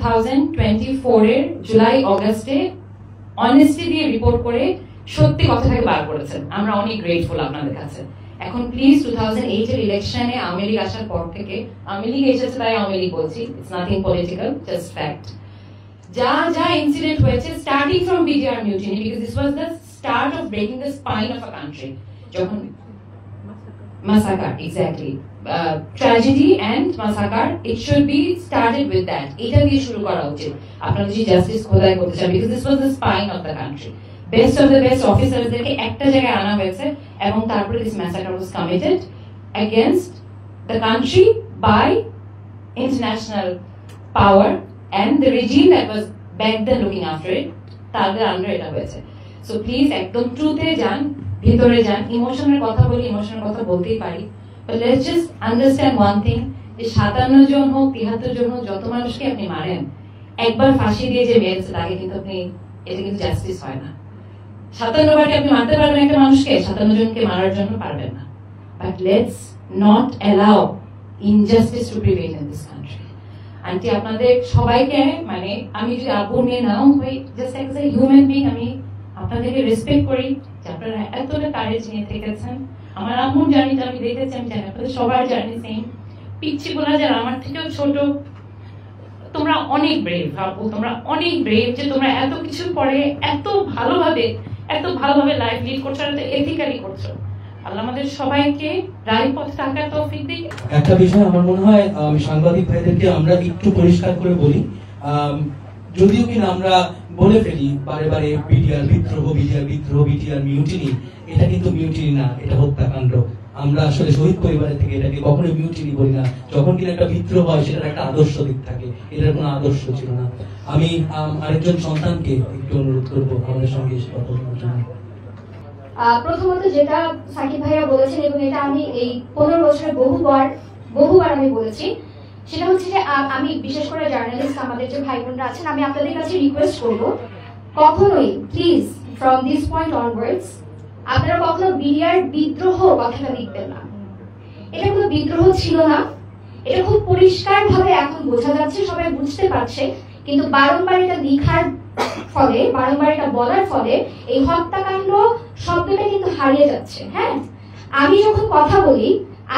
2024 এর জুলাই অগাস্টে অনেস্টি দিয়ে রিপোর্ট করে সত্যি কথাটাকে বার করেছেন। আমরা অনেক গ্রেটফুল আপনাদের কাছে। এখন প্লিজ 2008 এর ইলেকশনে আওয়ামী লীগ আসার পর থেকে, আওয়ামী লীগ এসেছে তাই আওয়ামী লীগ বলছি, it's nothing political, just fact, যা যা ইনসিডেন্ট হয়েছে starting from BDR mutiny, because this was the start of breaking the spine of a country, যখন massacre, exactly, tragedy and massacre, it should be started with that. এটা দিয়ে শুরু করা উচিত আপনারা যদি জাস্টিস খোদাই করতে চান, because this was the spine of the country. Best of the best officers দেরকে একটা জায়গায় আনা হয়েছে এবং তারপরে this massacre was committed against the country by international power and the regime that was back then looking after it, তাদের আন্ডারে এটা হয়েছে। So please একদম ট্রুথে যান, ভিতরে যান। ইমোশনের কথা বলি, ইমোশনের কথা বলতেই পারি, but let's just understand one thing, যে 57 জন হোক 73 জন হোক, যত মানুষকে আপনি মারেন, একবার ফাঁসি দিয়ে যে মেরেছে তাকে কিন্তু আপনি, এটা কিন্তু জাস্টিস হয় না। 57 বারকে আপনি মারতে পারবেন একটা মানুষকে, 57 জনকে মারার জন্য পারবেন না। But let's not allow injustice to prevail in this country. Aunty আপনাদের সবাইকে, মানে আমি যদি আব্বু নিয়ে নাও হই, just as a human being, আমি আপনাদেরকে রেসপেক্ট করি যে আপনারা এতটা কারেজ নিয়ে থেকেছেন। আমার আম্মুর জার্নিটা আমি দেখেছি, আমি জানি আপনাদের সবার জার্নি সেম। পিচ্ছি বলা যারা আমার থেকেও ছোট, তোমরা অনেক ব্রেভ আপু, তোমরা অনেক ব্রেভ যে তোমরা এত কিছু পরে এত ভালোভাবে লাইফ লিড করছো, আর এথিক্যালি করছো। আল্লাহ আমাদের সবাইকে রায় পথে থাকার তৌফিক দিক। একটা বিষয় আমার মনে হয় সাংবাদিক ভাইদেরকে আমরা একটু পরিষ্কার করে বলি, যদিও কিনা আমরা বলে ফেলি বারে বারে বিডিআর বিদ্রোহ, বিডিআর মিউটিনি, এটা কিন্তু মিউটিনি না, এটা হত্যাকাণ্ড। আমরা আসলে শহীদ পরিবারের থেকে এটাকে কখনোই মিউটিনি বলি না। যখন কিনা একটা বিদ্রোহ হয় সেটার একটা আদর্শ দিক থাকে, এটার কোনো আদর্শ ছিল না। আমি আরেকজন সন্তানকে একটু অনুরোধ করবো আমাদের সঙ্গে এসে কথা বলার জন্য। প্রথমত যেটা সাকিব ভাইয়া বলেছেন, এবং এটা আমি এই 15 বছরে বহুবার আমি বলেছি, সেটা হচ্ছে যে আমি বিশেষ করে জার্নালিস্ট আমাদের যে ভাই বোনরা আছেন, আমি আপনাদের কাছে রিকোয়েস্ট করব, কখনোই please from this point onwards আপনারা কখনো বিডিআর বিদ্রোহ কথাটা লিখবেন না। এটা কোনো বিদ্রোহ ছিল না, এটা খুব পরিষ্কার ভাবে এখন বোঝা যাচ্ছে, সবাই বুঝতে পারছে, কিন্তু বারংবার এটা লেখার ফলে, বারংবার এটা বলার ফলে এই হত্যাকাণ্ড শব্দটা কিন্তু হারিয়ে যাচ্ছে। হ্যাঁ, আমি যখন কথা বলি,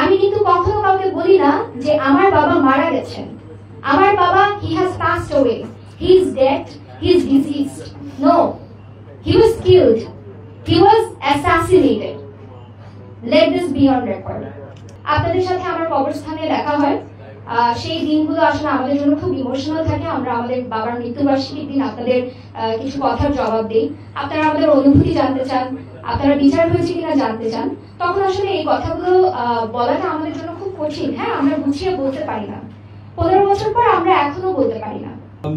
আমি কিন্তু কখনো কাউকে বলি না যে আমার বাবা মারা গেছেন, আমার বাবা he has passed away, he is dead, he is diseased. No, he was killed, he was assassinated. Let this be on record. আপনাদের সাথে আমার কবরস্থানে দেখা হয়, সেই দিনগুলো আসলে আমাদের জন্য খুব ইমোশনাল থাকে। আমরা আমাদের বাবার মৃত্যুবার্ষিকীর দিন আপনাদের কিছু কথার জবাব দিই, আপনারা আমাদের অনুভূতি জানতে চান, আপনারা বিচার হয়েছে কিনা জানতে চান। তখন আসলে এই কথাগুলো বলাটা আমাদের জন্য খুব কঠিন। হ্যাঁ, আমরা গুছিয়ে বলতে পারি না, 15 বছর পর আমরা এখনো বলতে পারি না।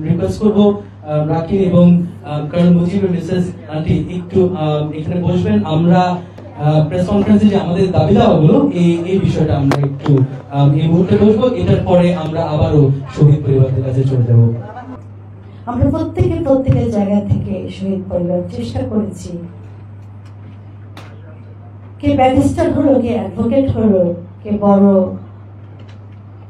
রিকোয়েস্ট করব রাকিব এবং কর্নেল মুজিবুর মিসেস আন্টি একটু এখানে বসবেন। আমরা প্রেস কনফারেন্সে যে আমাদের দাবি দাওয়াগুলো, এই বিষয়টা আমরা একটু এই মুহূর্তে বসবো। এটার পরে আমরা আবারও শহীদ পরিবারের কাছে চলে যাব। আমরা প্রত্যেকের জায়গা থেকে শহীদ পরিবার চেষ্টা করেছি, কে ব্যারিস্টার হলো, কে অ্যাডভোকেট হলো, কে বড়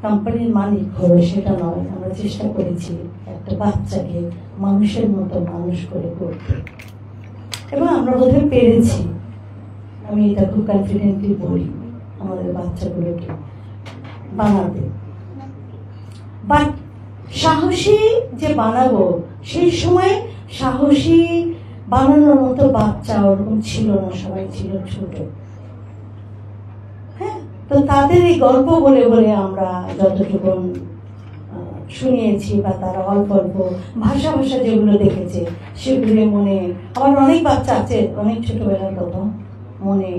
কোম্পানির মালিক হলো, সেটা নয়। আমরা চেষ্টা করেছি একটা বাচ্চাকে মানুষের মতো মানুষ করে করতে, এবং আমরা বোধহয় পেরেছি। আমি এটা খুব কনফিডেন্টলি বলি, আমাদের বাচ্চাগুলোকে বানাবে। বাট সাহসী যে বানাবো, সেই সময় সাহসী বানানোর মতো বাচ্চা ওরকম ছিল না, সবাই ছিল ছোট। হ্যাঁ, তো তাদের এই গল্প বলে বলে আমরা যতটুকু শুনিয়েছি, বা তারা অল্প অল্প ভাষা যেগুলো দেখেছে সেগুলো মনে, আমার অনেক বাচ্চা আছে অনেক ছোটবেলার কথা মনে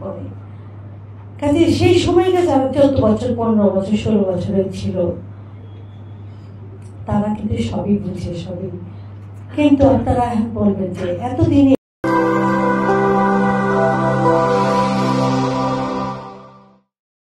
পড়ে। কাজে সেই সময়টা যারা 14 বছর 15 বছর 16 বছরের ছিল, তারা কিন্তু সবই বুঝে, সবই। কিন্তু আপনারা বলবেন যে এতদিনে